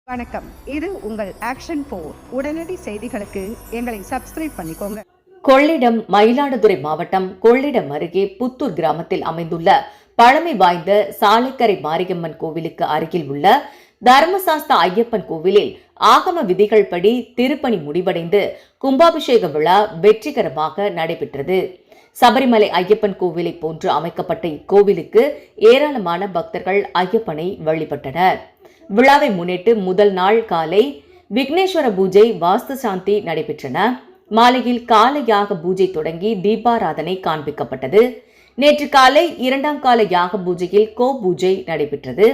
வணக்கம். இது உங்கள் ஆக்ஷன் 4. உடனடி செய்திகளுக்கு எங்களை சப்ஸ்கிரைப் பண்ணிக்கோங்க. கொள்ளிடம் மயிலாடுதுறை மாவட்டம் கொள்ளிடம் அருகே புத்தூர் கிராமத்தில் அமைந்துள்ள பழமை வாய்ந்த சாலைக்கரை மாரியம்மன் கோவிலுக்கு அருகில் உள்ள தர்மசாஸ்தா ஐயப்பன் கோவிலில் ஆகம விதிகள் படி திருப்பணி முடிவடைந்து கும்பாபிஷேக விழா வெற்றிகரமாக நடைபெற்றது. சபரிமலை ஐயப்பன் கோவிலை போன்று அமைக்கப்பட்ட இக்கோவிலுக்கு ஏராளமான பக்தர்கள் ஐயப்பனை வழிபட்டனர். விழாவை முன்னிட்டு முதல் நாள் காலை விக்னேஸ்வர பூஜை, வாஸ்து சாந்தி நடைபெற்றன. மாலையில் கால யாக பூஜை தொடங்கி தீபாராதனை காண்பிக்கப்பட்டது. நேற்று காலை இரண்டாம் கால யாக பூஜையில் கோ பூஜை நடைபெற்றது.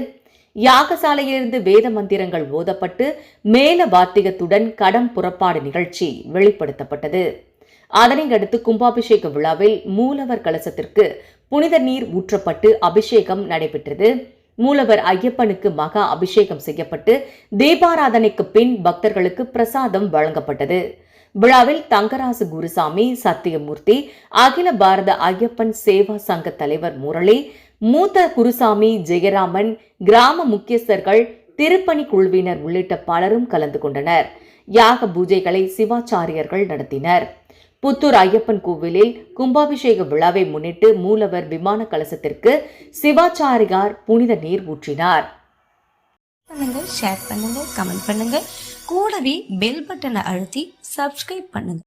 யாகசாலையிலிருந்து வேத மந்திரங்கள் ஓதப்பட்டு மேல வாத்தியத்துடன் கடம் புறப்பாடு நிகழ்ச்சி வெளிப்படுத்தப்பட்டது. அதனையடுத்து கும்பாபிஷேக விழாவில் மூலவர் கலசத்திற்கு புனித நீர் ஊற்றப்பட்டு அபிஷேகம் நடைபெற்றது. மூலவர் ஐயப்பனுக்கு மகா அபிஷேகம் செய்யப்பட்டு தீபாராதனைக்கு பின் பக்தர்களுக்கு பிரசாதம் வழங்கப்பட்டது. விழாவில் தங்கராசு குருசாமி, சத்தியமூர்த்தி, அகில பாரத ஐயப்பன் சேவா சங்க தலைவர் முரளி, மூத்த குருசாமி, ஜெயராமன், கிராம முக்கியஸ்தர்கள், திருப்பணி குழுவினர் உள்ளிட்ட பலரும் கலந்து கொண்டனர். யாக பூஜைகளை சிவாச்சாரியர்கள் நடத்தினர். புத்தூர் ஐயப்பன் கோவிலில் கும்பாபிஷேக விழாவை முன்னிட்டு மூலவர் விமான கலசத்திற்கு சிவாச்சாரியார் புனித நீர் ஊற்றினார். ஷேர் பண்ணுங்க, கமெண்ட் பண்ணுங்க, கூடவே பெல் பட்டனை அழுத்தி சப்ஸ்கிரைப் பண்ணுங்க.